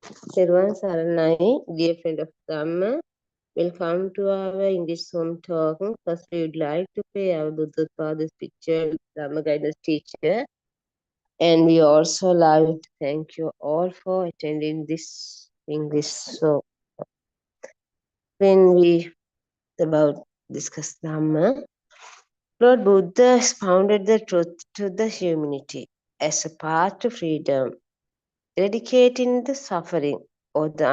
Sirvan Saranai, dear friend of Dhamma, welcome to our English Zoom talk. First, we would like to pay our Buddha's picture, Dhamma guidance teacher. And we also like to thank you all for attending this English. So, when we about discuss Dhamma, Lord Buddha expounded the truth to the humanity as a path to freedom, eradicating the suffering or the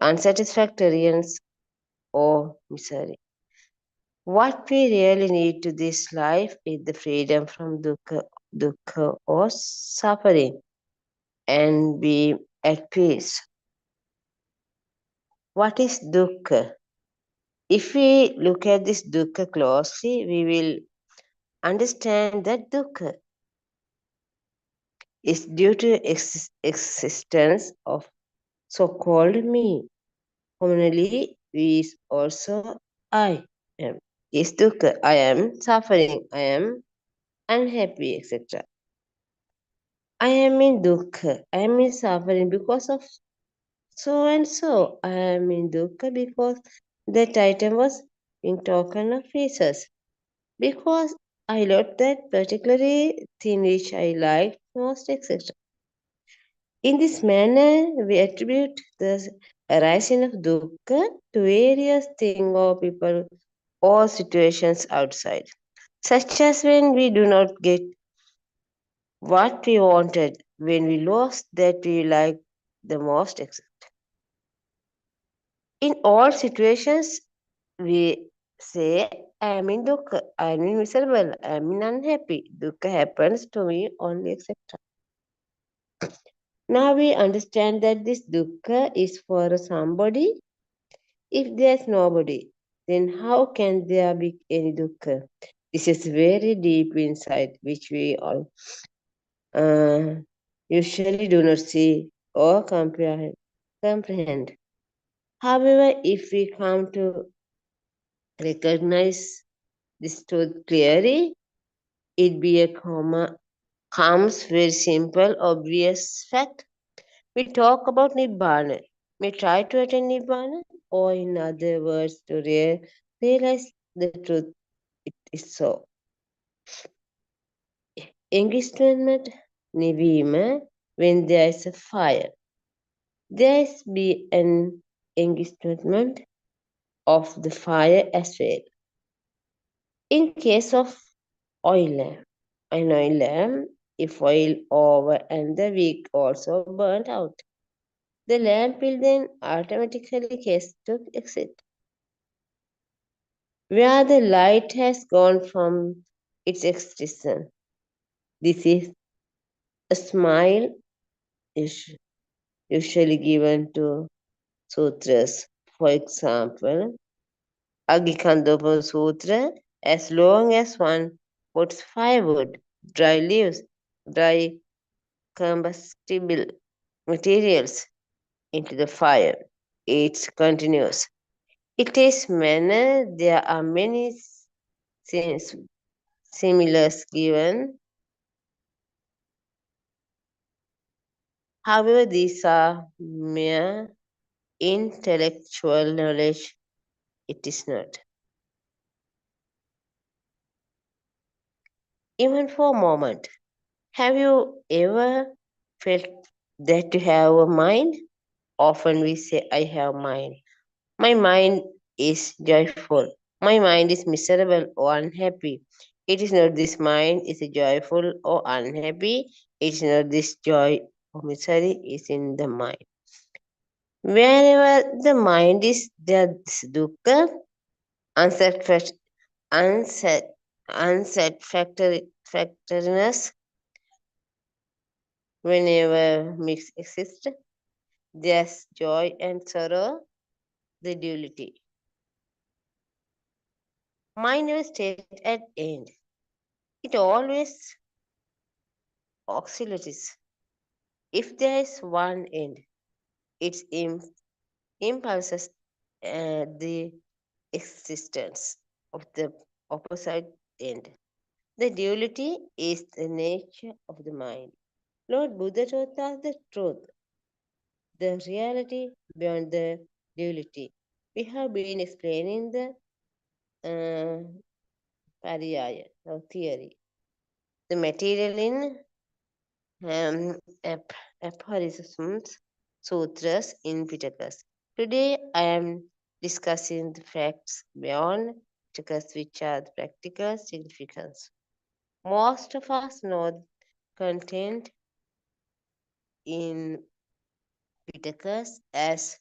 unsatisfactoriness or misery. What we really need to this life is the freedom from dukkha or suffering and be at peace. What is dukkha? If we look at this dukkha closely, we will understand that dukkha is due to existence of so-called me. Commonly, we is also I am. Is dukkha. I am suffering. I am unhappy, etc. I am in dukkha. I am in suffering because of so and so. I am in dukkha because that item was in token of pieces. Because I loved that particular thing which I liked most, etc. In this manner, we attribute the arising of dukkha to various things or people or situations outside, such as when we do not get what we wanted, when we lost that we liked the most, etc. In all situations, we say, I am in dukkha, I am in miserable, I am in unhappy. Dukkha happens to me only, etc. Now we understand that this dukkha is for somebody. If there's nobody, then how can there be any dukkha? This is very deep insight, which we all uh, usually do not see or comprehend. However, if we come to recognize this truth clearly, it be a comes very simple, obvious fact. We talk about Nibbana. We try to attain Nibbana, or in other words, to realize the truth. It is so. Extinguishment, Nivima, when there is a fire. There is be an extinguishment of the fire as well. In case of oil lamp, an oil lamp, if oil over and the wick also burnt out, the lamp will then automatically cast to exit, where the light has gone from its existence. This is a smile usually given to sutras. For example, Agikandapa Sutra, as long as one puts firewood, dry leaves, dry combustible materials into the fire, it continues. It is manner there are many similars given. However, these are mere intellectual knowledge. It is not. Even for a moment, have you ever felt that you have a mind? Often we say, I have mind. My mind is joyful. My mind is miserable or unhappy. It is not this mind is joyful or unhappy. It is not this joy or misery is in the mind. Wherever the mind is, there is dukkha, unsatisfac- unsat- unsatisfactoriness. Whenever mix exists, there's joy and sorrow, the duality. Mind never stays at end. It always oscillates. If there is one end, its impulses the existence of the opposite end. The duality is the nature of the mind. Lord Buddha taught us the truth. the reality beyond the duality. We have been explaining the pariyaya or theory, the material in aphorisms, sutras in Pitakas. Today I am discussing the facts beyond Pitakas, which are the practical significance. Most of us know content in Pitakas as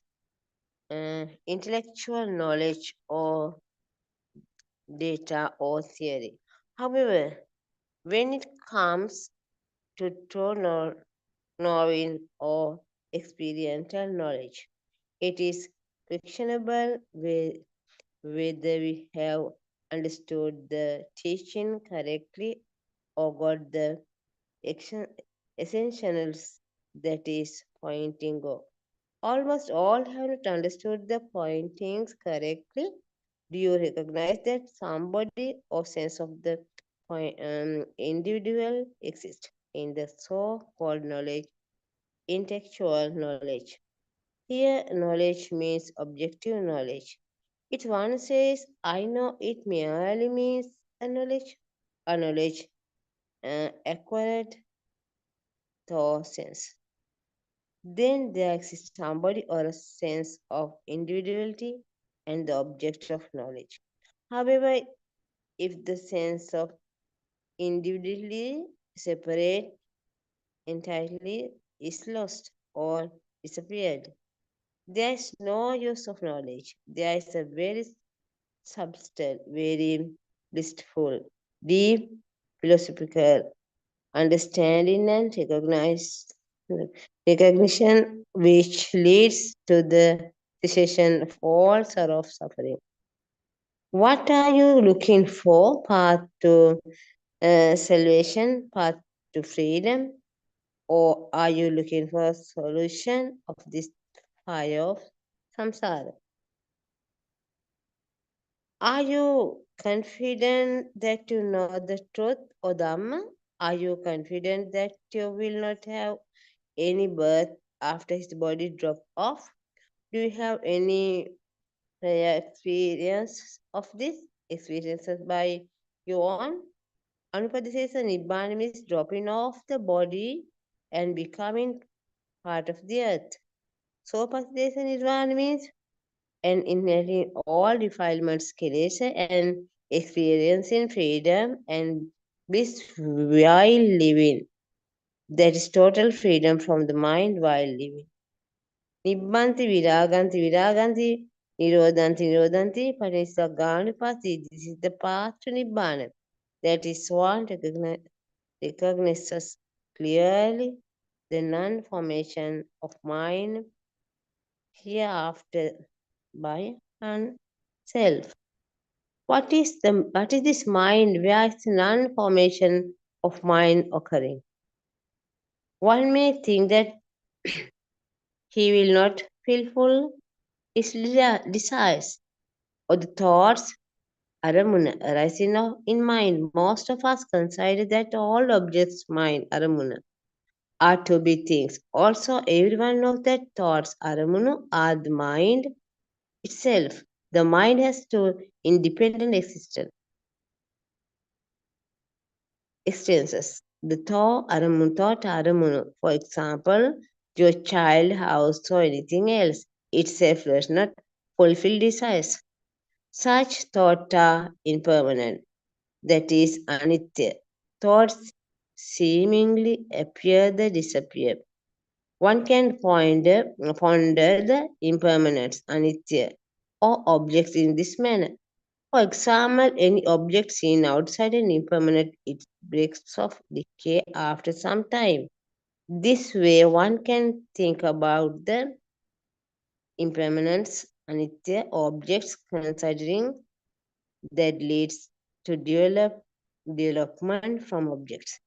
intellectual knowledge or data or theory. However, when it comes to true knowing or experiential knowledge, it is questionable whether we have understood the teaching correctly or got the essentials that is pointing out. Almost all have not understood the pointings correctly. Do you recognize that somebody or sense of the individual exists in the so-called knowledge, intellectual knowledge? Here, knowledge means objective knowledge. If one says, I know, it merely means a knowledge acquired through sense. Then there exists somebody or a sense of individuality and the object of knowledge. However, if the sense of individuality separate entirely is lost or disappeared, there is no use of knowledge. There is a very subtle, very blissful, deep philosophical understanding and recognition which leads to the cessation of all sorrow of suffering. What are you looking for? Path to salvation, path to freedom, or are you looking for a solution of this fire of samsara? Are you confident that you know the truth or Dhamma? Are you confident that you will not have any birth after his body drop off? Do you have any prior experience of this? Experiences by your own? Anupadisesa Nibbana means dropping off the body and becoming part of the earth. Sopasadesa Nirvana means and inheriting all defilements, kilesa, and experiencing freedom and bliss while living. That is total freedom from the mind while living. Nibbanti viraganti viraganti nirodhanti nirodhanti panisagganipati. This is the path to Nibbana. That is one recognizes clearly the non-formation of mind hereafter by and self. What is this mind? Where is the non-formation of mind occurring? One may think that he will not fulfill his desires or the thoughts aramuna arising in mind. Most of us consider that all objects mind aramuna are to be things. Also, everyone knows that thoughts aramunu are the mind itself. The mind has two independent existences. The thought aramunu. For example, your child, house, or anything else itself does not fulfill desires. Such thoughts are impermanent, that is, anitya. Thoughts seemingly appear then disappear. One can ponder the impermanence, anitya, or objects in this manner. For example, any object seen outside an impermanent, it breaks off decay after some time. This way, one can think about the impermanence, anitya objects, considering that leads to development from objects.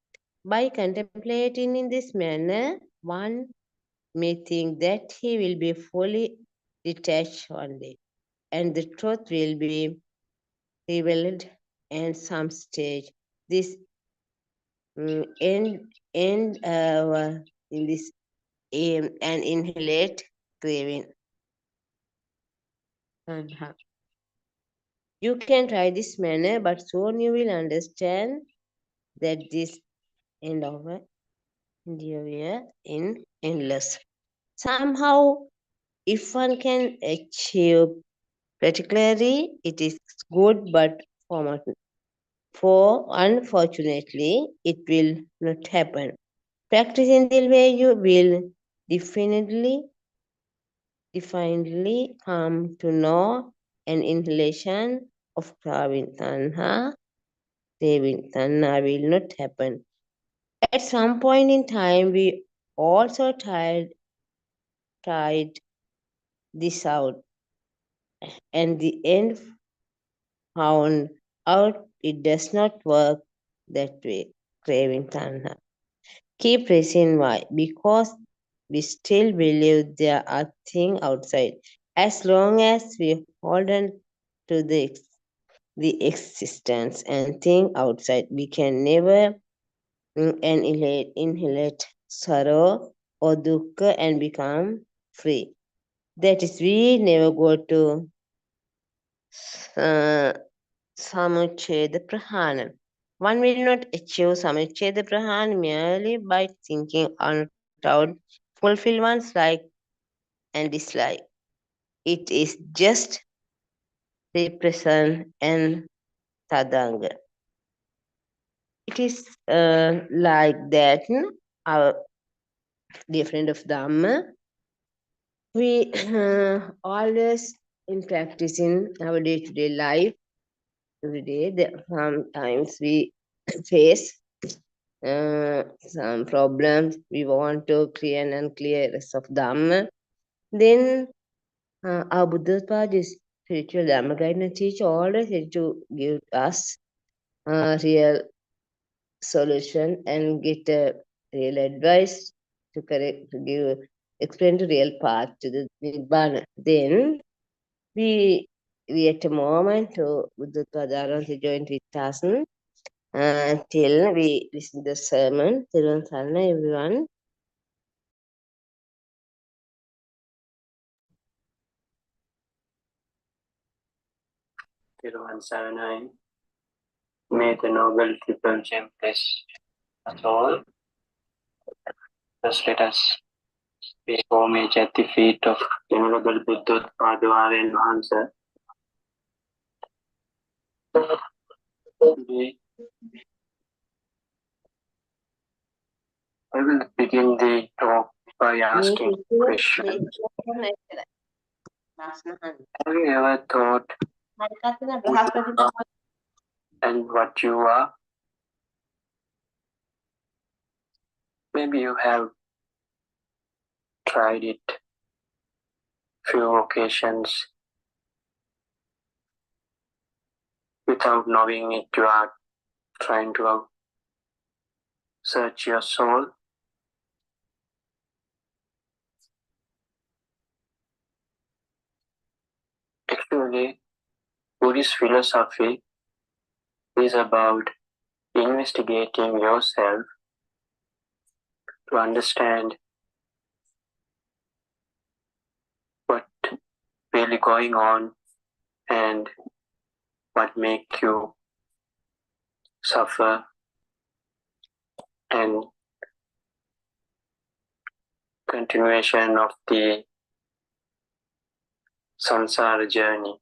By contemplating in this manner, one may think that he will be fully detached one day, and the truth will be revealed at some stage. This end in this. and inhalate craving. You can try this manner, but soon you will understand that this end of endeavor in endless. Somehow, if one can achieve particularly, it is good, but for unfortunately, it will not happen. Practicing the way you will definitely come to know an inhalation of Kravin Tanha will not happen. At some point in time, we also tried this out, and the end found out it does not work that way. Craving Tanha. Keep raising why? Because we still believe there are things outside. As long as we hold on to the existence and think outside, we can never inhalate sorrow or dukkha and become free. That is, we never go to uh, Samucheda Prahanam. One will not achieve Samucheda Prahan merely by thinking out, fulfill one's like and dislike. It is just repression and tadanga. It is like that, our dear friend of Dhamma. We always in practice in our day-to-day life, every day, sometimes we face some problems. We want to clear and unclear rest of Dhamma. Then our Buddha path is spiritual Dhamma guidance teacher always had to give us a real solution and get a real advice to correct, to give, explain the real path to the Nibbana. Then we at a moment to Buddha Padaran to join with us until we listen to the sermon. Thirun Sarana, everyone. Thirun Sarana, may the noble triple gem bless us all. First, let us pay homage at the feet of Venerable Buddha Padwaren Mahansa. Today, I will begin the talk by asking questions. Have you ever thought who you are and what you are? Maybe you have tried it few occasions without knowing it. You are trying to search your soul. Actually, Buddhist philosophy is about investigating yourself to understand what really going on and what make you suffer and continuation of the samsara journey.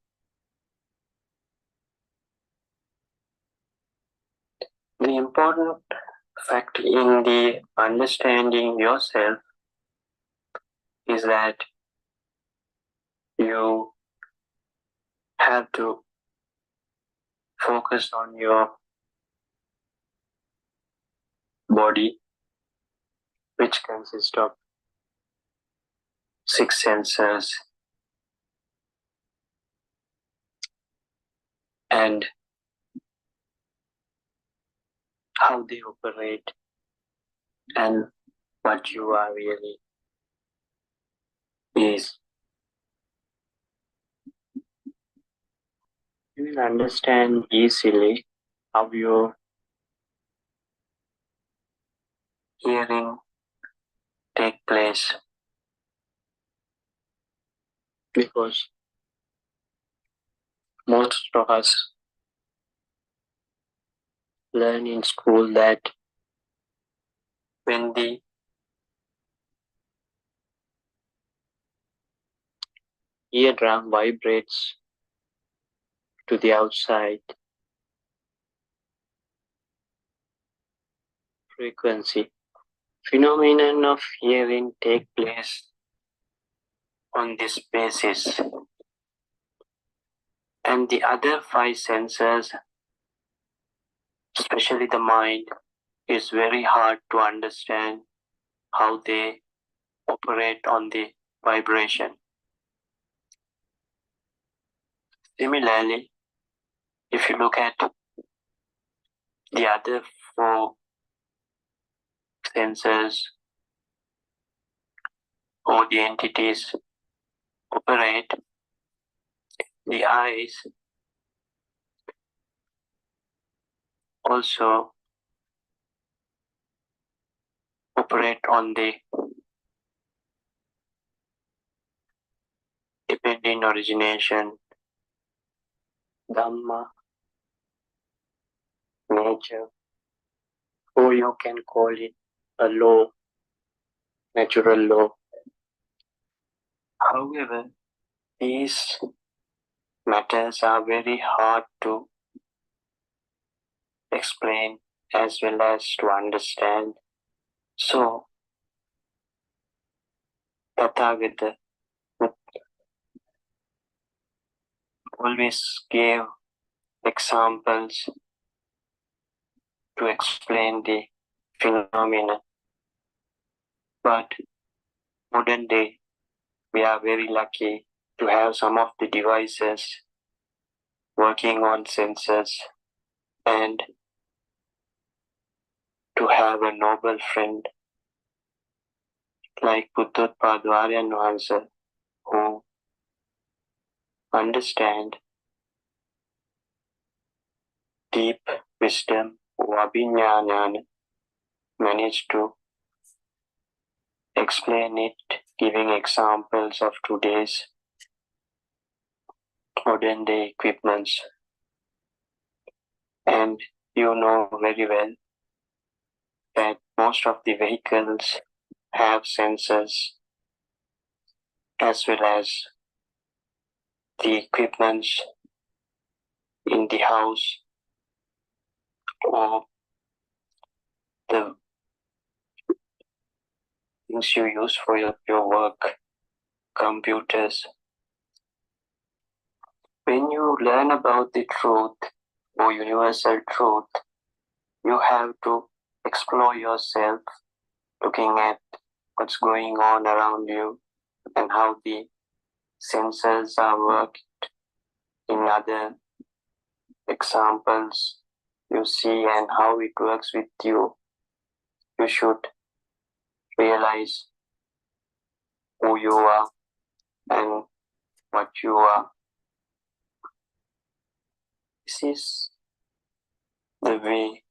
The important fact in the understanding yourself is that you have to focus on your body, which consists of 6 senses, and how they operate and what you are really is. You will understand easily how your hearing take place, because most of us learn in school that when the eardrum vibrates to the outside frequency, phenomenon of hearing take place on this basis, and the other five senses, especially the mind, is very hard to understand how they operate on the vibration. Similarly, if you look at the other four senses or the entities operate, the eyes also operate on the dependent origination, Dhamma, nature, or you can call it a law, natural law. However, these matters are very hard to explain as well as to understand. So, Tathagata always gave examples to explain the phenomena. But modern day, we are very lucky to have some of the devices working on sensors and to have a noble friend like Buddhotpad Aryan who understand deep wisdom, Vabhinyanana, managed to explain it, giving examples of today's modern day equipments. And you know very well that most of the vehicles have sensors as well as the equipments in the house or the things you use for your work, computers. When you learn about the truth or universal truth, you have to explore yourself, looking at what's going on around you and how the sensors are worked. In other examples, you see and how it works with you. You should realize who you are and what you are. This is the way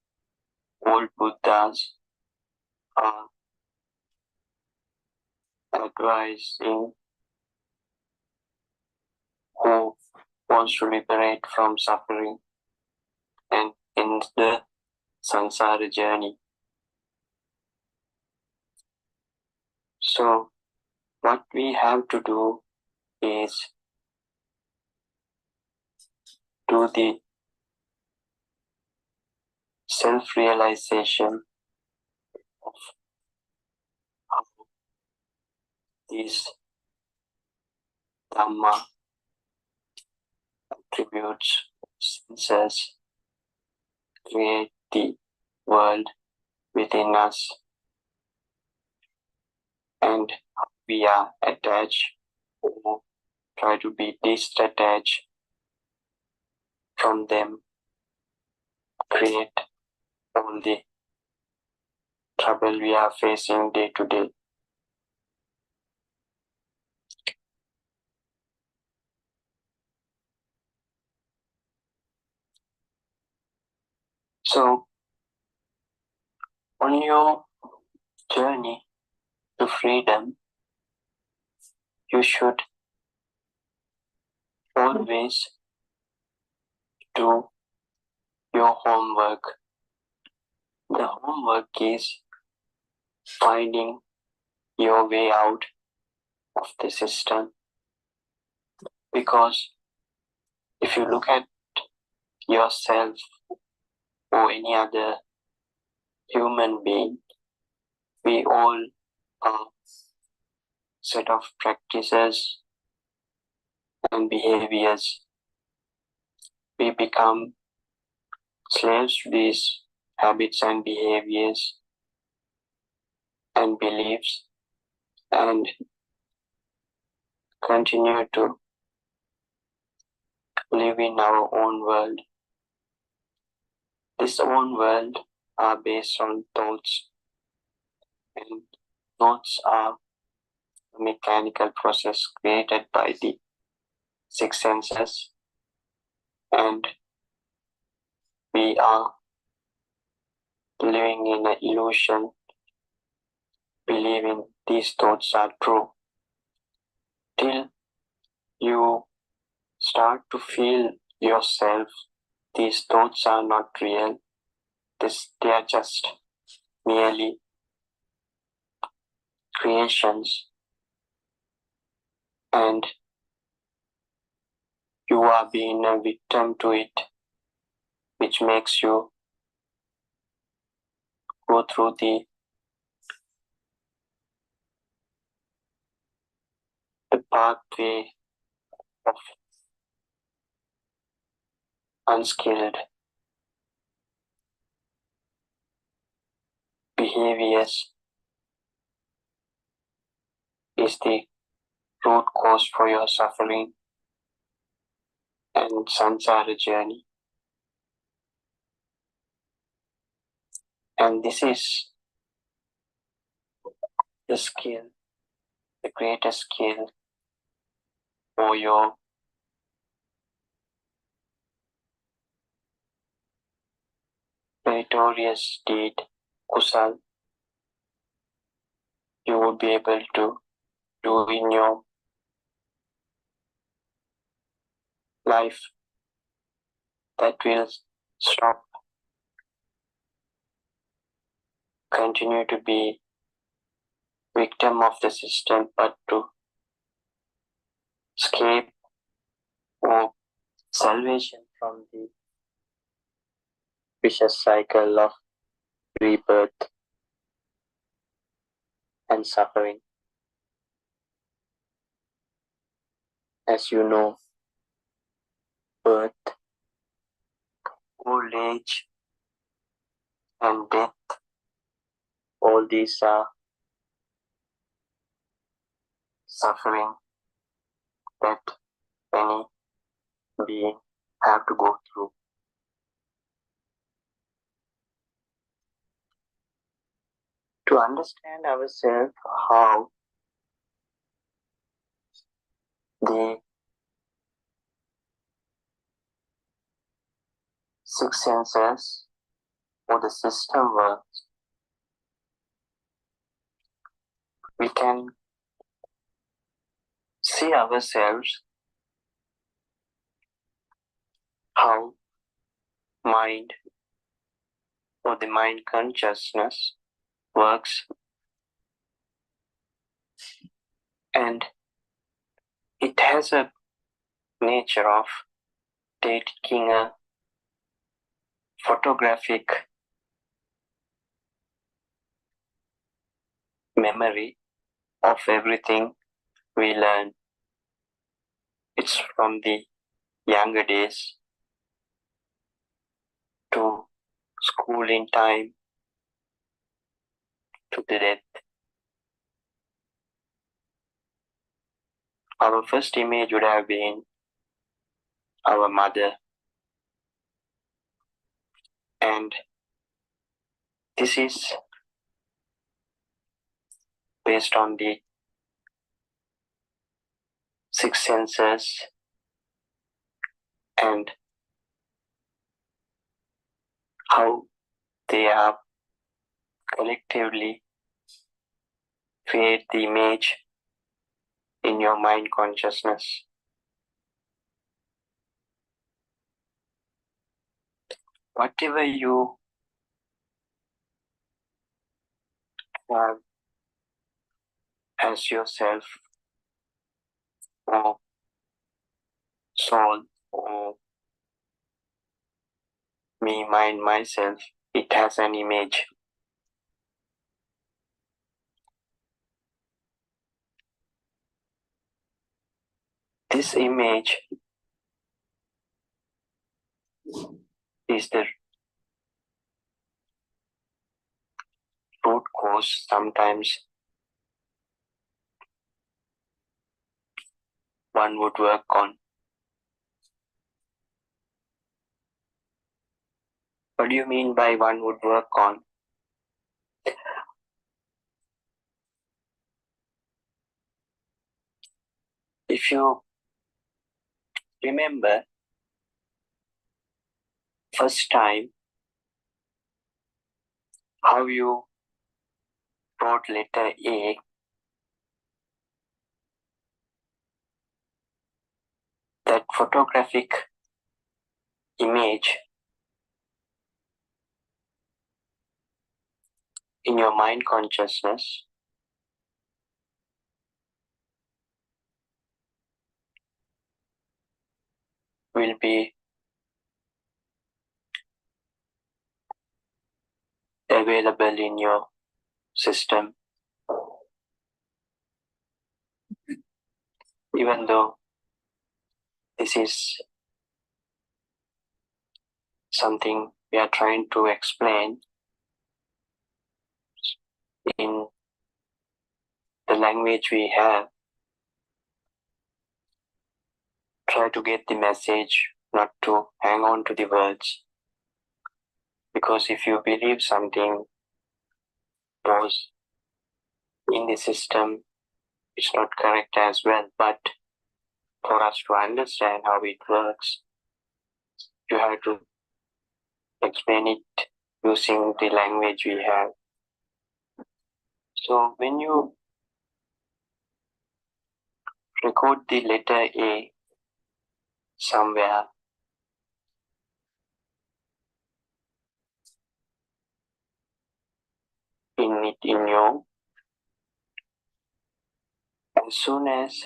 old Buddhas are advising who wants to liberate from suffering and in the samsara journey. So, what we have to do is do the self-realization of how these Dhamma attributes, senses, create the world within us and how we are attached or try to be disattached from them, create all the trouble we are facing day to day. So, on your journey, to freedom, you should always do your homework. The homework is finding your way out of the system, because if you look at yourself or any other human being, we all are set of practices and behaviors. We become slaves to these habits and behaviors and beliefs and continue to live in our own world. This own world are based on thoughts, and thoughts are a mechanical process created by the six senses, and we are living in an illusion, believing these thoughts are true. Till you start to feel yourself, these thoughts are not real, they are just merely creations, and you are being a victim to it, which makes you go through the pathway of unskilled behaviors is the root cause for your suffering and samsara journey. And this is the skill, the greatest skill for your meritorious deed, kusal, you will be able to do in your life, that will stop, continue to be victim of the system, but to escape or salvation from the vicious cycle of rebirth and suffering. As you know, birth, old age, and death, all these are suffering that any being have to go through. To understand ourselves, how the six senses or the system works, we can see ourselves how mind or the mind consciousness works, and it has a nature of taking a photographic memory of everything we learn. It's from the younger days to schooling time to the death. Our first image would have been our mother, and this is based on the six senses and how they are collectively create the image in your mind consciousness. Whatever you have as yourself or soul or me, mind, myself, it has an image. This image is the root cause sometimes one would work on. What do you mean by one would work on? If you remember, first time how you wrote letter A, that photographic image in your mind consciousness will be available in your system, even though this is something we are trying to explain in the language we have. Try to get the message, not to hang on to the words. Because if you believe something was in the system, it's not correct as well. But for us to understand how it works, you have to explain it using the language we have. So when you record the letter A somewhere, in you, as soon as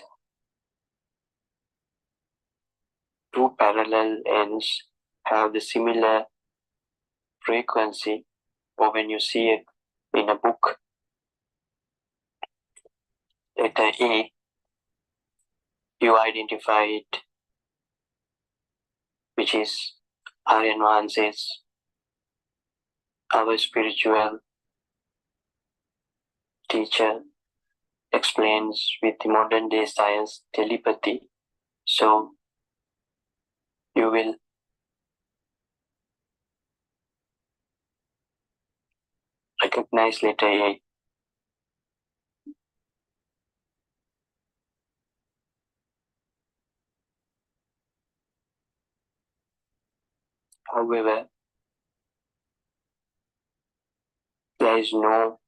two parallel ends have the similar frequency, or when you see it in a book, letter A, you identify it, which is Arana says, our spiritual teacher explains with the modern day science telepathy. So you will recognize letter A. However, there is no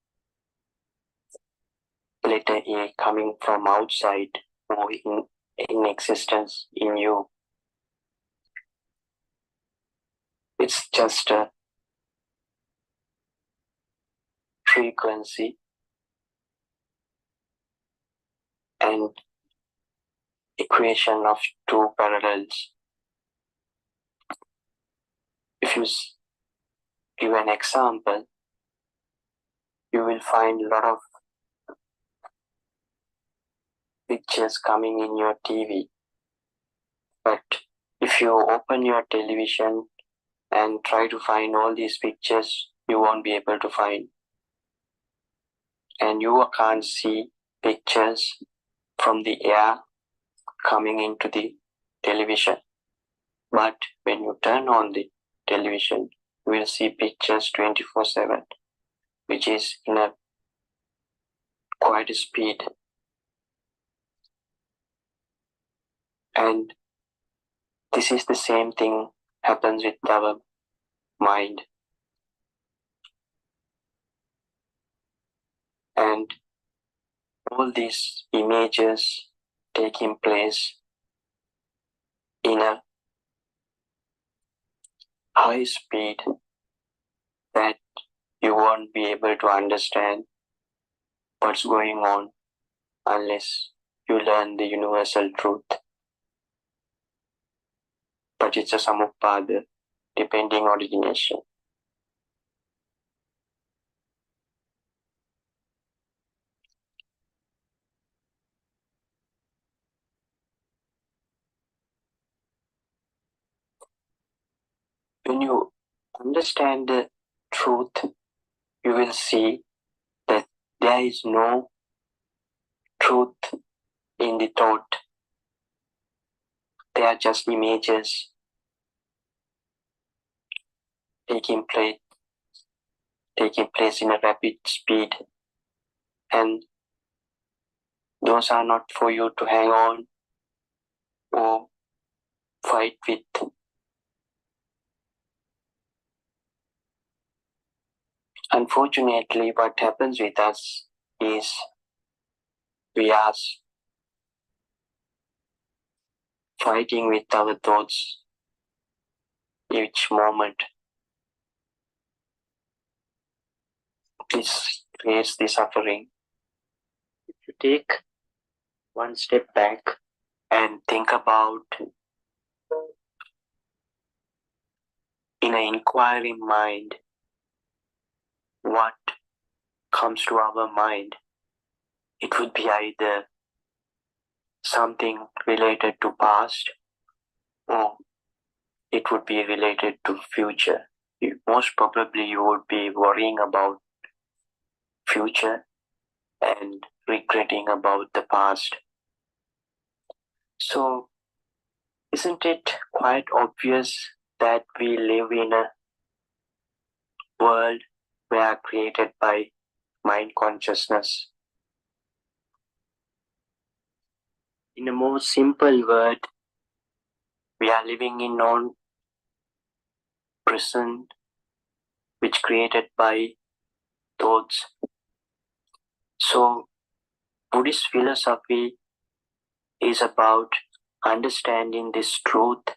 letter A coming from outside or in existence in you. It's just a frequency and equation of two parallels. If you give an example, you will find a lot of pictures coming in your TV. But if you open your television and try to find all these pictures, you won't be able to find. And you can't see pictures from the air coming into the television. But when you turn on the television, you will see pictures 24/7, which is in a quite a speed. And this is the same thing happens with our mind. And all these images taking place in a high speed that you won't be able to understand what's going on unless you learn the universal truth. But it's a samuppada, depending origination. When you understand the truth, you will see that there is no truth in the thought. They are just images taking place in a rapid speed, and those are not for you to hang on or fight with. Unfortunately, what happens with us is we are fighting with our thoughts each moment. This creates the suffering. If you take one step back and think about in an inquiring mind, what comes to our mind, it would be either something related to past or it would be related to future. Most probably you would be worrying about future and regretting about the past. So isn't it quite obvious that we live in a world where created by mind consciousness? In a more simple word, we are living in non-present, which created by thoughts. So Buddhist philosophy is about understanding this truth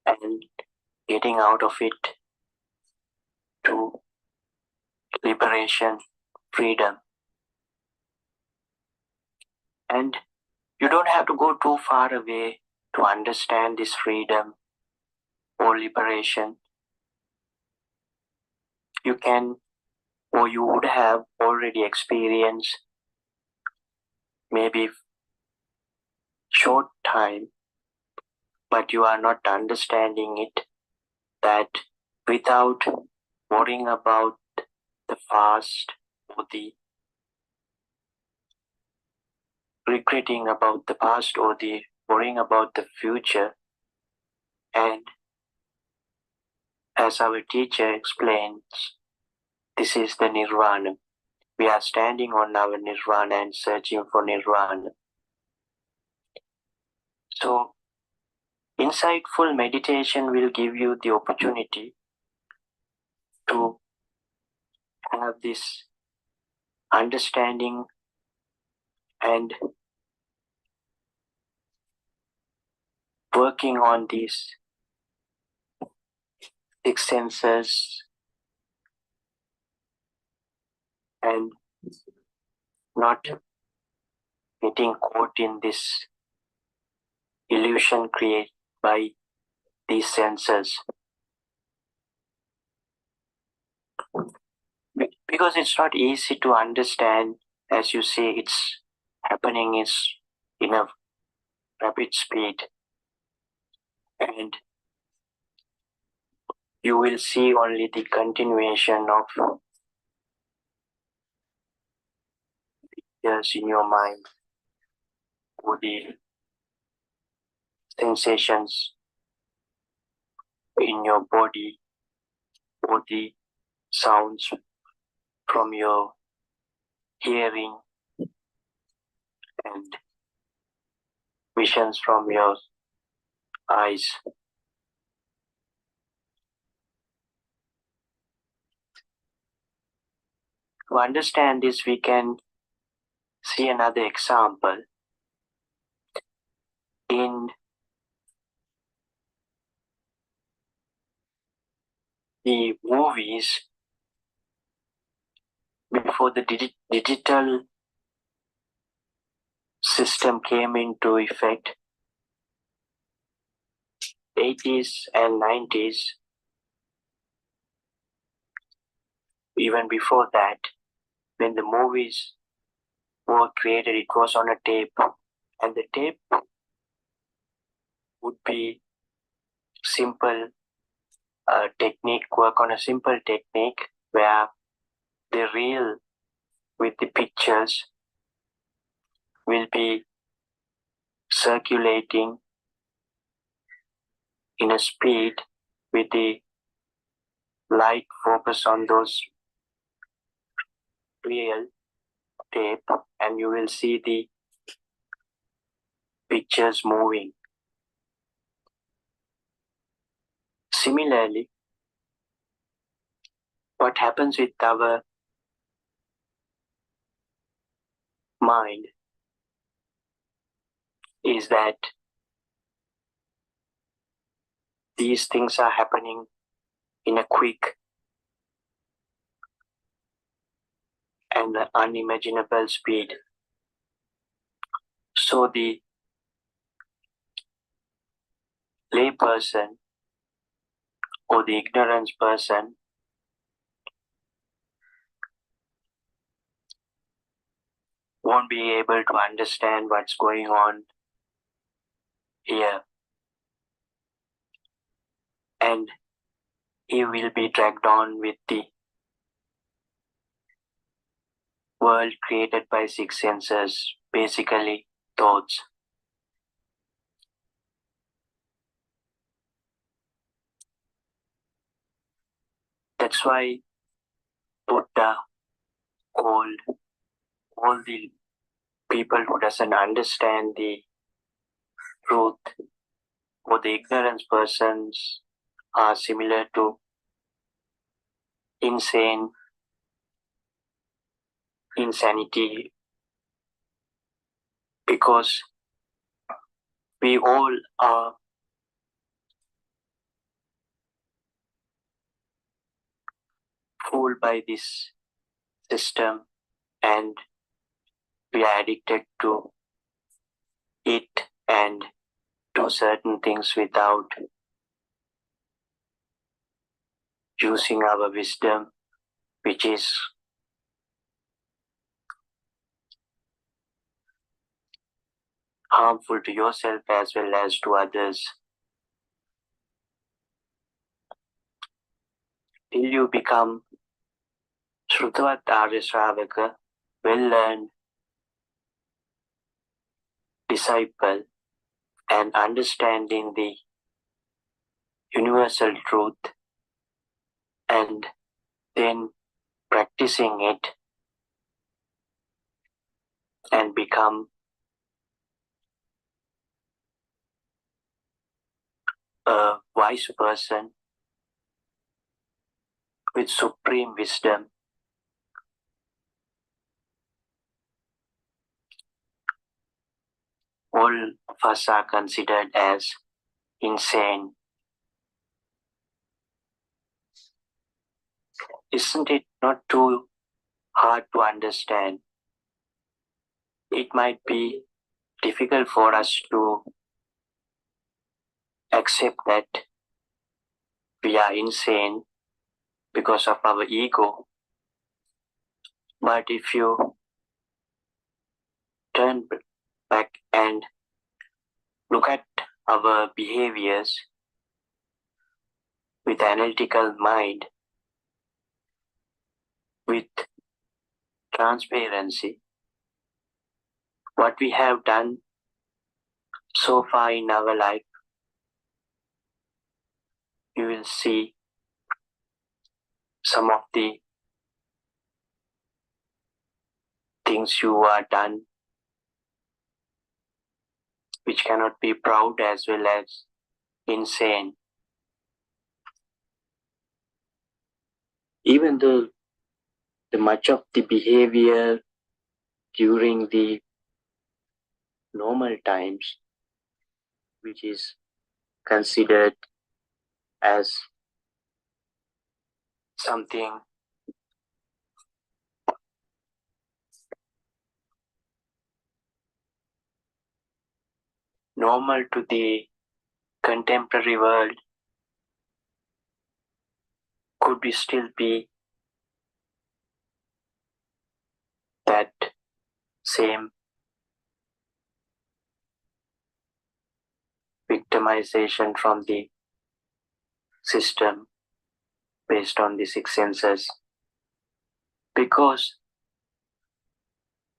and getting out of it to liberation, freedom. And you don't have to go too far away to understand this freedom or liberation. You can, or you would have already experienced maybe short time, but you are not understanding it, that without worrying about the past or the regretting about the past or the worrying about the future, and as our teacher explains, this is the nirvana. We are standing on our nirvana and searching for nirvana. So insightful meditation will give you the opportunity to have this understanding and working on these six senses and not getting caught in this illusion created by these senses. Because it's not easy to understand, as you say, it's happening is in a rapid speed, and you will see only the continuation of years in your mind or the sensations in your body or the sounds from your hearing and visions from your eyes. To understand this, we can see another example. In the movies, before the digital system came into effect, 80s and 90s, even before that, when the movies were created, it was on a tape, and the tape would be simple work on a simple technique where the reel with the pictures will be circulating in a speed with the light focus on those real tape, and you will see the pictures moving. Similarly, what happens with our mind is that these things are happening in a quick and unimaginable speed. So the layperson or the ignorant person won't be able to understand what's going on here, and he will be dragged on with the world created by six senses, basically thoughts. That's why Buddha called all the people who doesn't understand the truth or the ignorant persons are similar to insanity, because we all are fooled by this system, and we are addicted to it and do certain things without using our wisdom, which is harmful to yourself as well as to others. Till you become Shrutavat Arya Shravaka, well-learned disciple, and understanding the universal truth, and then practicing it and become a wise person with supreme wisdom. All of us are considered as insane. Isn't it not too hard to understand? It might be difficult for us to accept that we are insane because of our ego. But if you turn back and look at our behaviors with analytical mind, with transparency, what we have done so far in our life, you will see some of the things you are done which cannot be proud as well as insane. Even though the much of the behavior during the normal times, which is considered as something normal to the contemporary world, could be still be that same victimization from the system based on the six senses. Because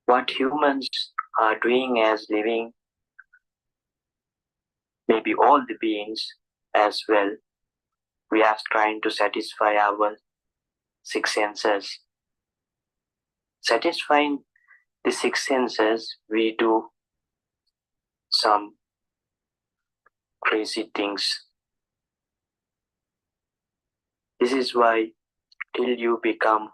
what humans are doing as living, maybe all the beings as well, we are trying to satisfy our six senses. Satisfying the six senses, we do some crazy things. This is why till you become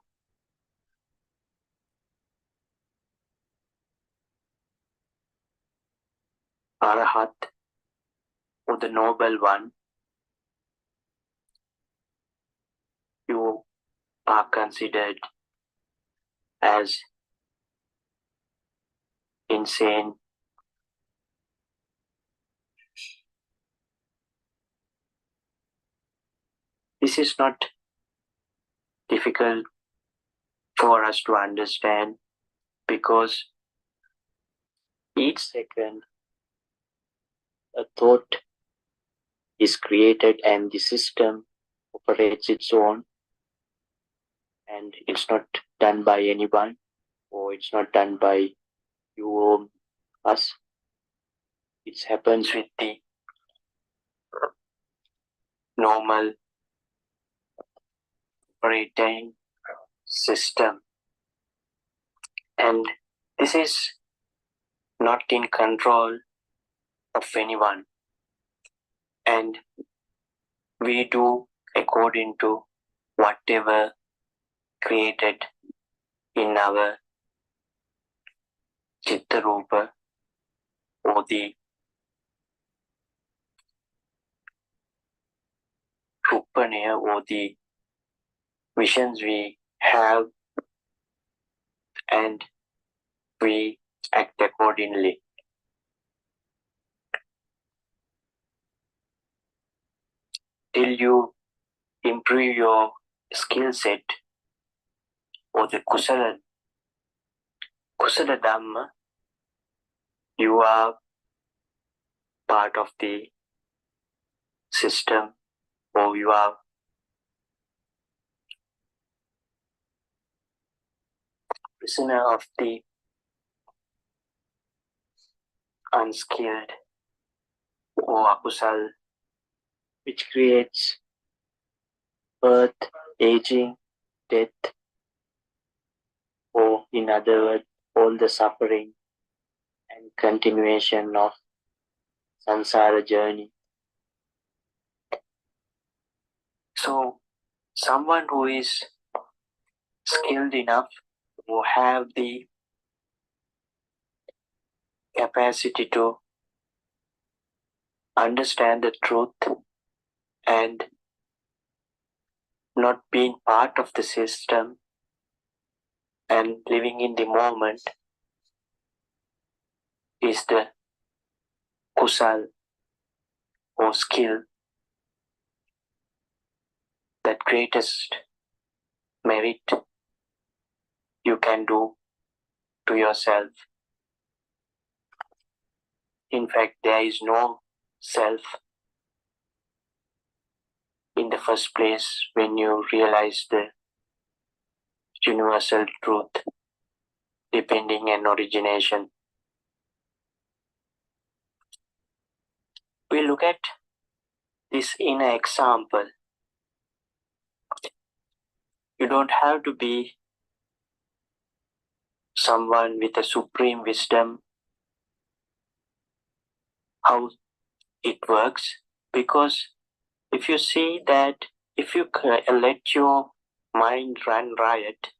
Arahat or the Noble One, you are considered as insane. This is not difficult for us to understand because each second a thought is created and the system operates its own, and it's not done by anyone or it's not done by you or us. It happens with the normal operating system, and this is not in control of anyone, and we do according to whatever created in our Chitta Rupa or the Rupanaya or the visions we have, and we act accordingly. Till you improve your skill set or the Kusala Dhamma, you are part of the system, or you are prisoner of the unskilled or akusal, which creates birth, aging, death, or in other words, all the suffering and continuation of samsara journey. So, someone who is skilled enough, who have the capacity to understand the truth and not being part of the system and living in the moment, is the kusal or skill, that greatest merit you can do to yourself. In fact, there is no self in the first place when you realize the universal truth, depending on origination. We look at this in an example. You don't have to be someone with a supreme wisdom how it works, because if you see that if you let your mind run riot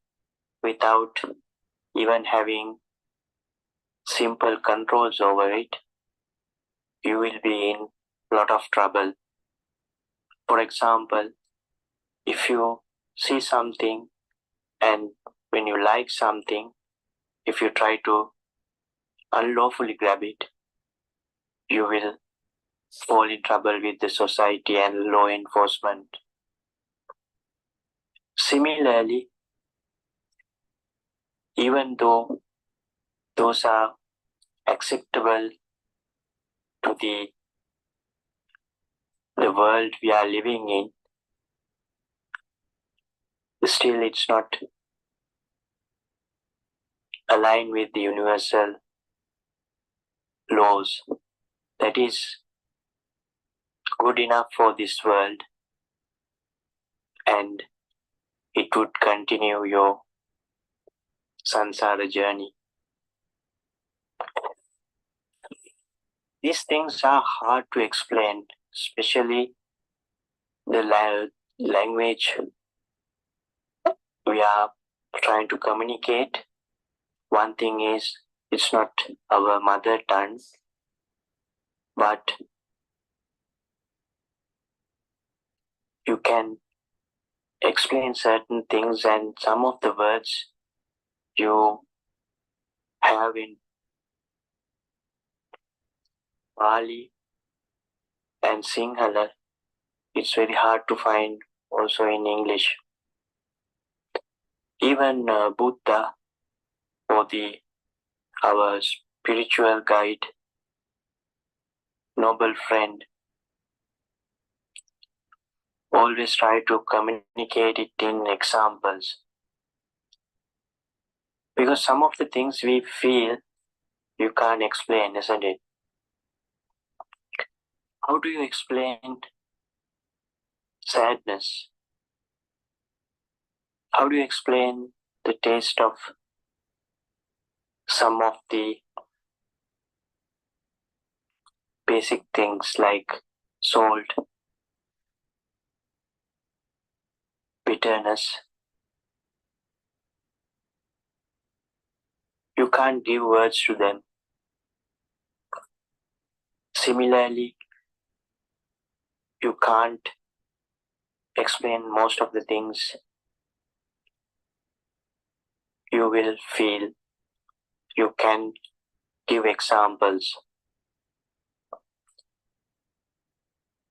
without even having simple controls over it, you will be in a lot of trouble. For example, if you see something and when you like something, if you try to unlawfully grab it, you will fall in trouble with the society and law enforcement. Similarly, even though those are acceptable to the world we are living in, still it's not aligned with the universal laws that is good enough for this world, and it would continue your samsara journey. These things are hard to explain, especially the language we are trying to communicate. One thing is, it's not our mother tongue, but you can explain certain things, and some of the words you have in Pali and Sinhala, it's very hard to find also in English. Even Buddha, or our spiritual guide, noble friend, always try to communicate it in examples. Because some of the things we feel, you can't explain, isn't it? How do you explain sadness? How do you explain the taste of some of the basic things like salt, bitterness? You can't give words to them. Similarly, you can't explain most of the things you will feel. You can give examples.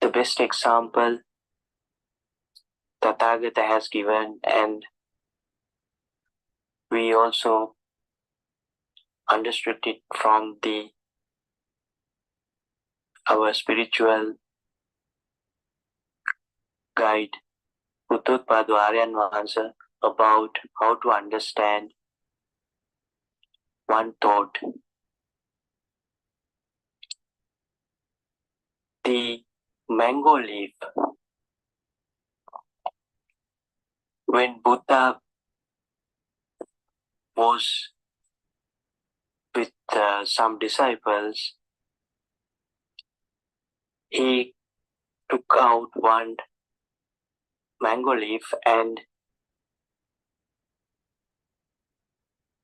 The best example Tathagata has given, and we also understood it from our spiritual guide, Uttotpado Aryan Mahansa, about how to understand one thought. The mango leaf. When Buddha was with some disciples, he took out one mango leaf, and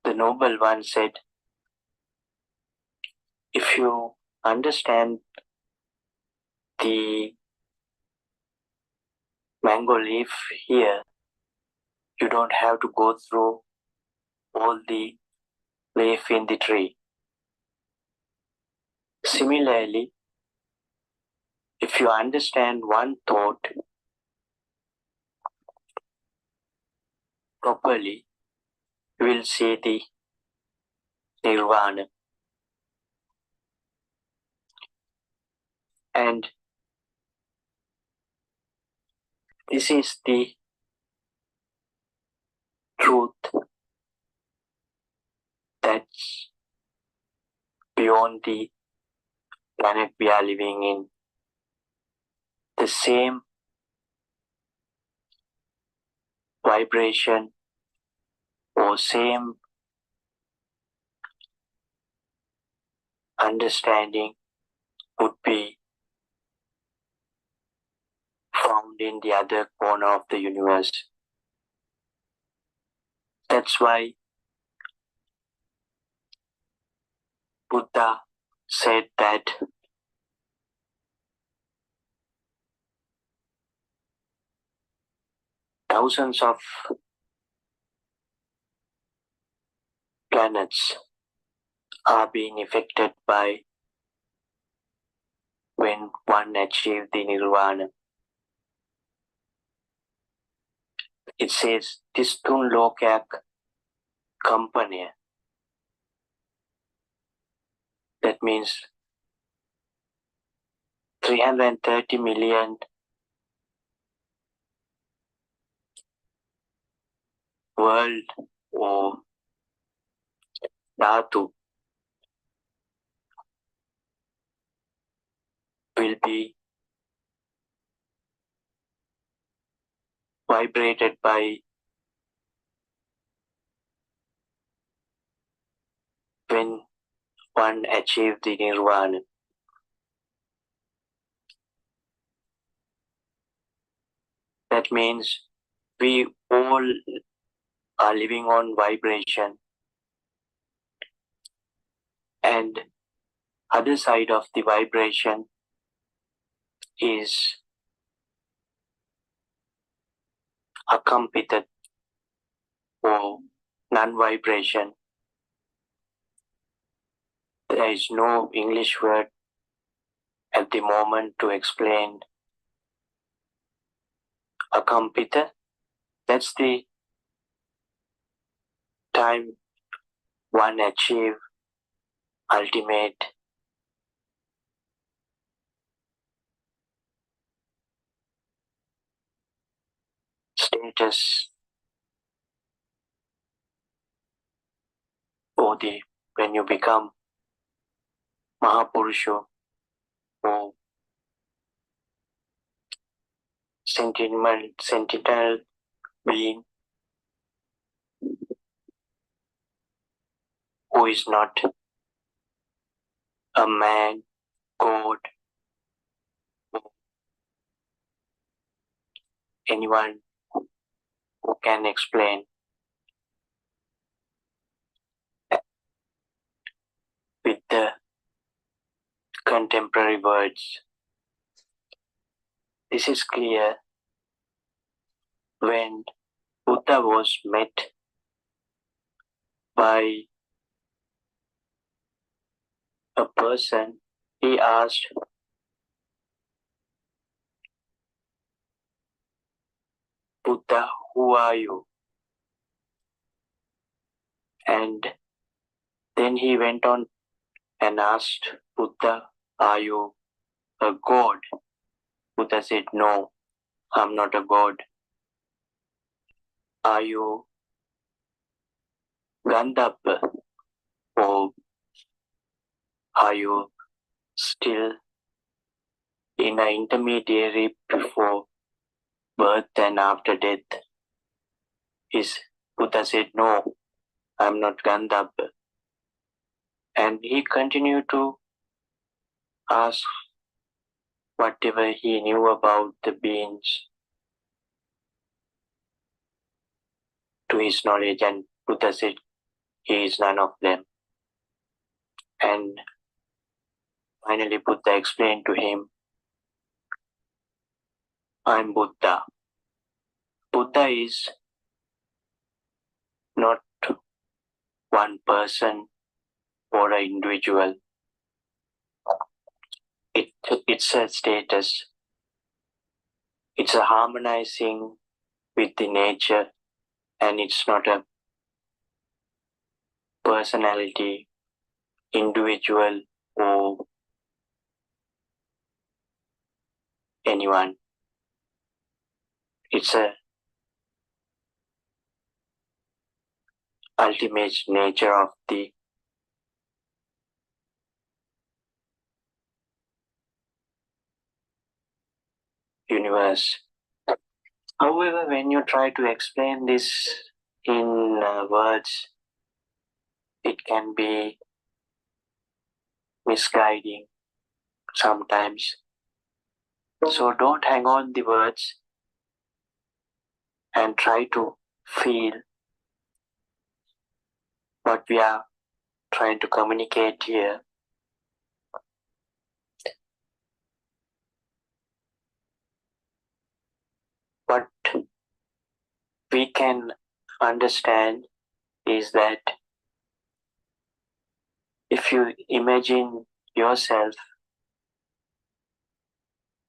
the noble one said, if you understand the mango leaf here, you don't have to go through all the leaf in the tree. Similarly, if you understand one thought properly, you will see the nirvana. And this is the truth that's beyond the planet we are living in. The same vibration or same understanding would be found in the other corner of the universe. That's why Buddha said that thousands of planets are being affected by when one achieves the nirvana. It says Tistun Lokak Company. That means 330 million world or Dhatu will be vibrated by when one achieves the nirvana. That means we all are living on vibration, and other side of the vibration is accompanied or non-vibration. There is no English word at the moment to explain accompanied. That's the time one achieve ultimate status or when you become Mahapurusha or sentinel being who is not a man, God, or anyone who can explain with the contemporary words. This is clear when Buddha was met by a person. He asked, Buddha, who are you? And then he went on and asked Buddha, are you a god? Buddha said, no, I'm not a god. Are you Gandhapa? Or are you still in an intermediary before birth and after death? Buddha said, no, I'm not Gandhapa. And he continued to ask whatever he knew about the beings to his knowledge, and Buddha said he is none of them. And finally Buddha explained to him, I'm Buddha. Buddha is not one person or an individual. It's a status. It's a harmonizing with the nature, and it's not a personality, individual, or anyone. It's a ultimate nature of the universe. However, when you try to explain this in words, it can be misguiding sometimes. So don't hang on the words and try to feel what we are trying to communicate here. What we can understand is that if you imagine yourself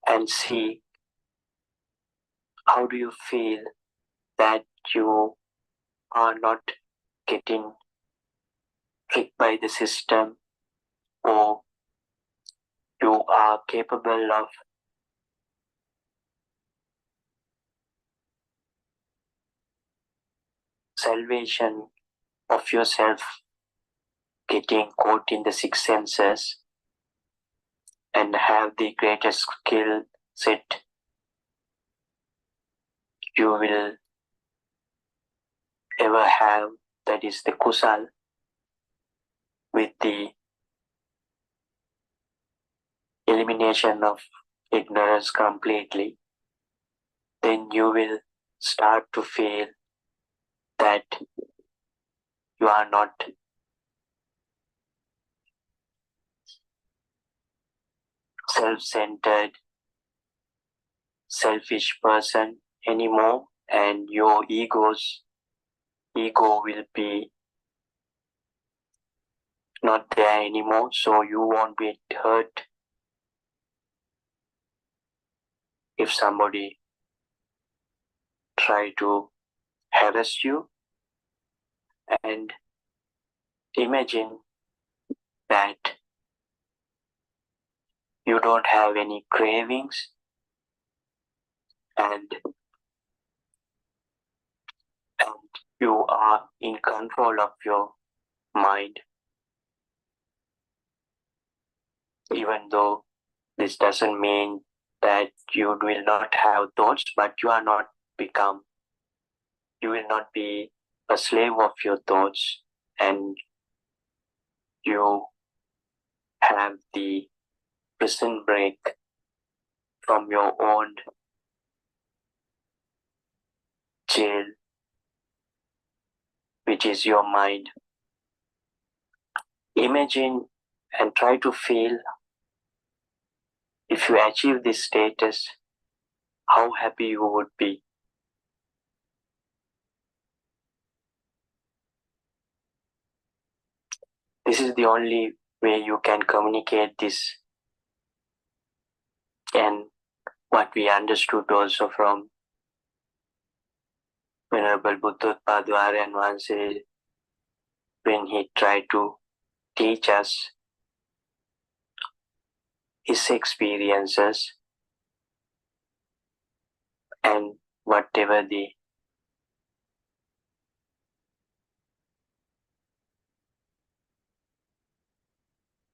and see how do you feel that you are not getting tricked by the system, or you are capable of salvation of yourself, getting caught in the six senses, and have the greatest skill set you will ever have, that is the kusal, with the elimination of ignorance completely, then you will start to feel that you are not self-centered, selfish person anymore, and your ego will be not there anymore, so you won't be hurt if somebody try to harass you. And imagine that you don't have any cravings, and you are in control of your mind, even though this doesn't mean that you will not have thoughts, but you will not be a slave of your thoughts, and you have the prison break from your own jail, which is your mind. Imagine and try to feel, if you achieve this status, how happy you would be. This is the only way you can communicate this, and what we understood also from Venerable Buddhotpada Aryan Vanse, when he tried to teach us his experiences, and whatever the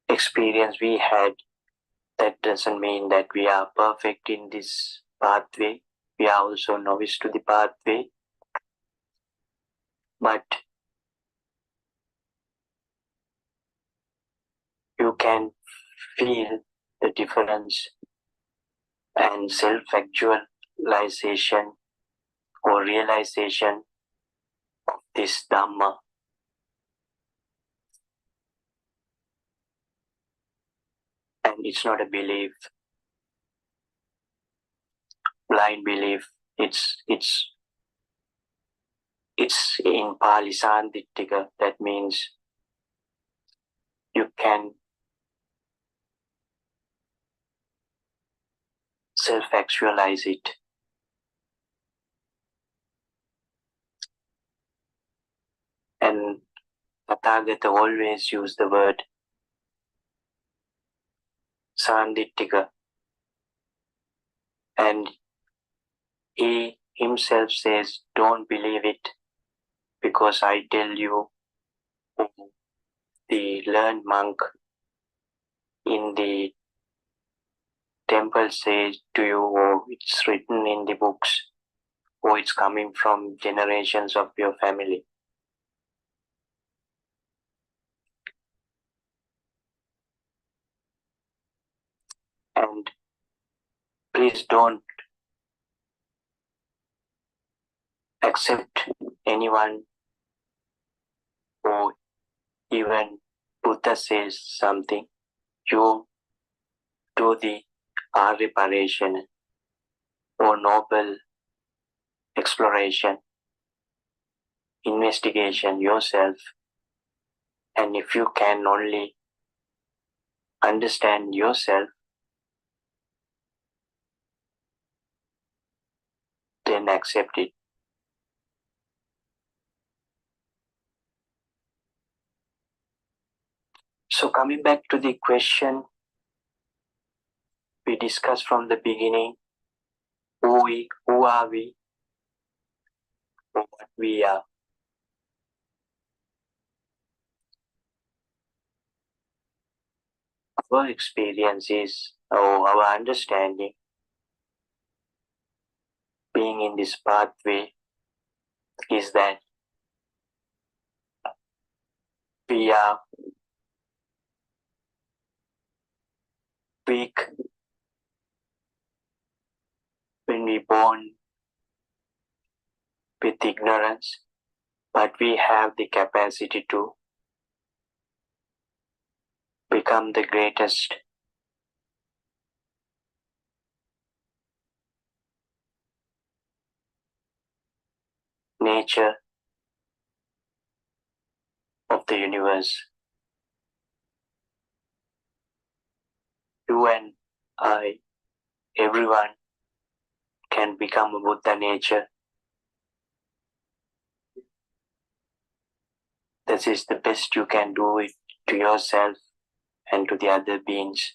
experience we had, that doesn't mean that we are perfect in this pathway. We are also novice to the pathway, but you can feel the difference and self-actualization or realization of this Dhamma. And it's not a belief, blind belief. It's in Pali Sandittika. That means you can self-actualize it. And Tathagata always use the word Sandittika, and he himself says, don't believe it because I tell you. The learned monk in the temple says to you, or it's written in the books, or it's coming from generations of your family. And please don't accept anyone or even Buddha says something, you do the reparation or noble exploration, investigation yourself, and if you can only understand yourself, then accept it. So coming back to the question we discussed from the beginning, who are we, or what we are. Our experiences or our understanding being in this pathway is that we are weak when we born with ignorance, but we have the capacity to become the greatest nature of the universe. You and I, everyone can become a Buddha nature. This is the best you can do it to yourself and to the other beings.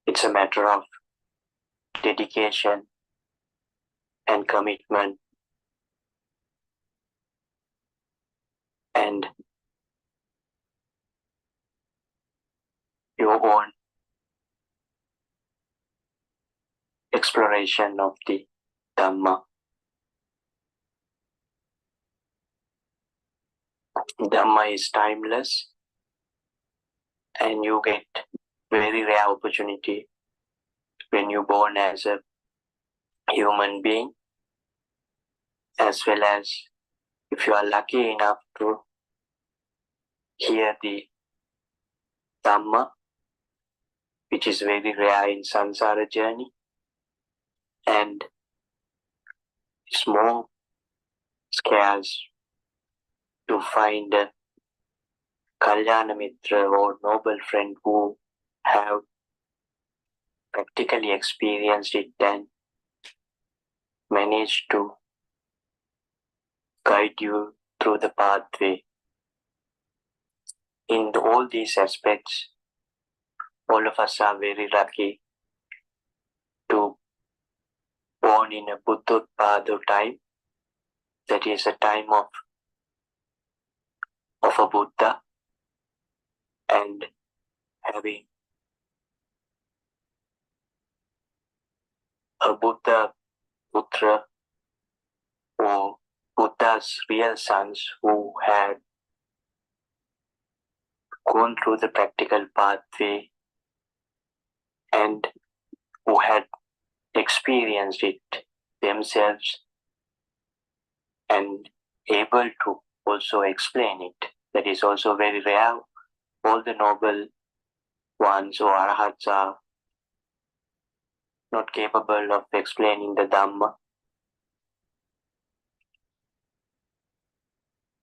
It's a matter of dedication and commitment and your own exploration of the Dhamma. Dhamma is timeless and you get very rare opportunity when you're born as a human being, as well as if you are lucky enough to hear the Dhamma, which is very rare in samsara journey, and it's more scarce to find a Kalyana Mitra or noble friend who have practically experienced it and managed to guide you through the pathway. In all these aspects, all of us are very lucky to born in a Buddhotpada time, that is a time of a Buddha, and having a Buddha Putra or Buddha's real sons who had gone through the practical pathway and who had experienced it themselves and able to also explain it. That is also very rare. All the noble ones or arahats are not capable of explaining the Dhamma.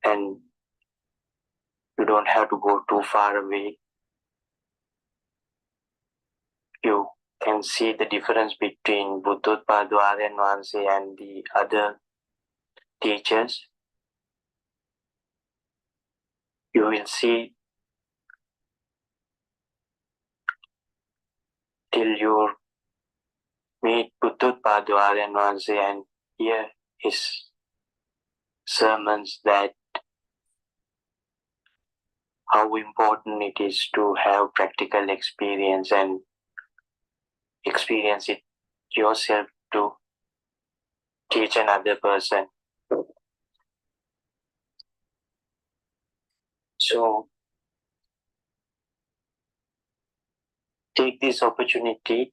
And you don't have to go too far away. You can see the difference between Buddhotpada Arana and the other teachers. You will see till you meet Buddhotpada Arana and hear his sermons that how important it is to have practical experience and experience it yourself to teach another person. So take this opportunity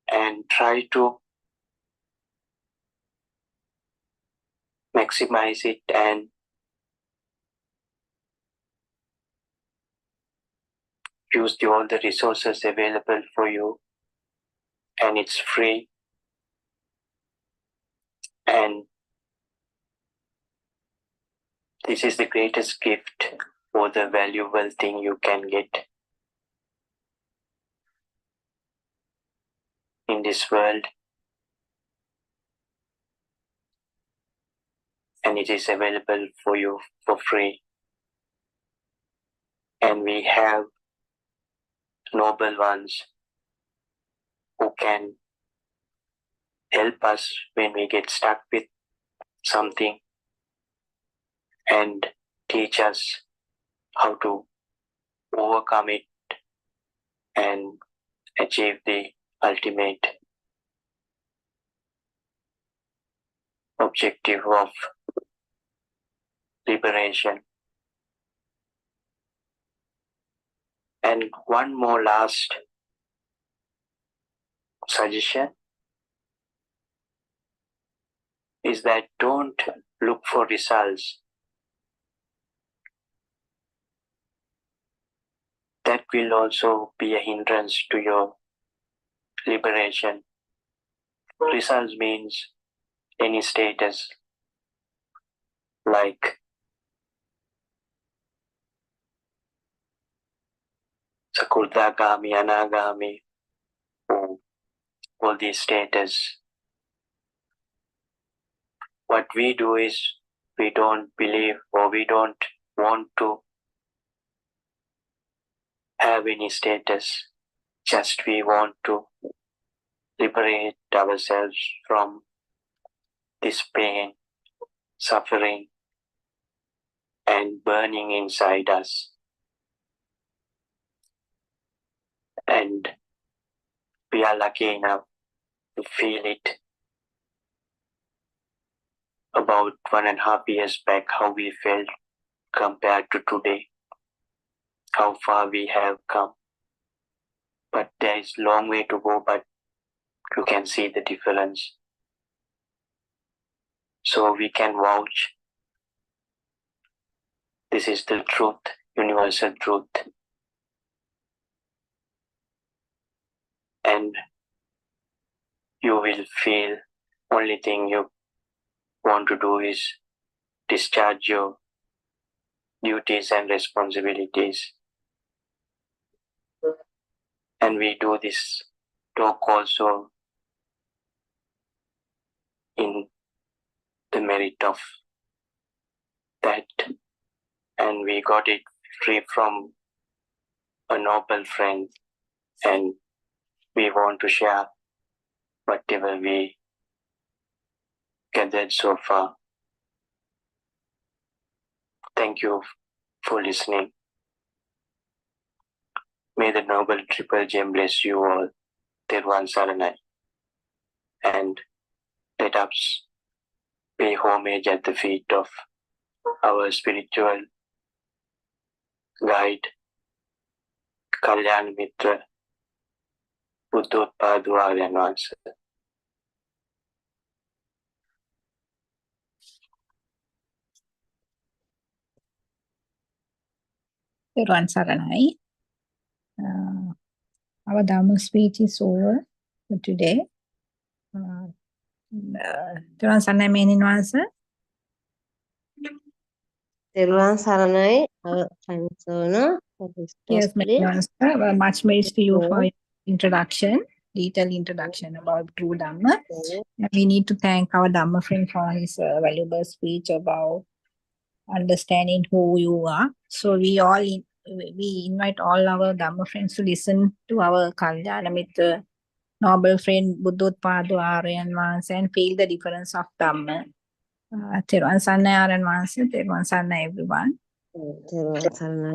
and try to maximize it and use all the resources available for you, and it's free, and this is the greatest gift or the valuable thing you can get in this world, and it is available for you for free. And we have noble ones who can help us when we get stuck with something and teach us how to overcome it and achieve the ultimate objective of liberation. And one more last suggestion is that don't look for results. That will also be a hindrance to your liberation. Results means any status like Sakurdagami, Anagami, or all these status. What we do is we don't believe or we don't want to have any status. Just we want to liberate ourselves from this pain, suffering, and burning inside us. And we are lucky enough to feel it about 1.5 years back, how we felt compared to today, how far we have come. But there is a long way to go, but you can see the difference. So we can vouch. This is the truth, universal truth. And you will feel only thing you want to do is discharge your duties and responsibilities. And we do this talk also in the merit of that. And we got it free from a noble friend, and we want to share whatever we gathered so far. Thank you for listening. May the noble Triple Gem bless you all. Terwan Saranai. And let us pay homage at the feet of our spiritual guide, Kalyan Mitra, Buddhotpadu Arana. Terwan Saranai. Our Dharma speech is over for today. Terwan Saranai meaning answer. Telwan Saranai, our thanks, Arana, for this Yes, costly. answer. Much praise to you for your introduction, detailed introduction about true Dhamma. And we need to thank our Dhamma friend for his valuable speech about understanding who you are. So we invite all our Dhamma friends to listen to our Kalyana Mitra, noble friend Buddhotpadu Aryan Vans, and feel the difference of Dhamma. Terwan Saranai Aryan Vans, Terwan Saranai everyone. Telwan Saranai.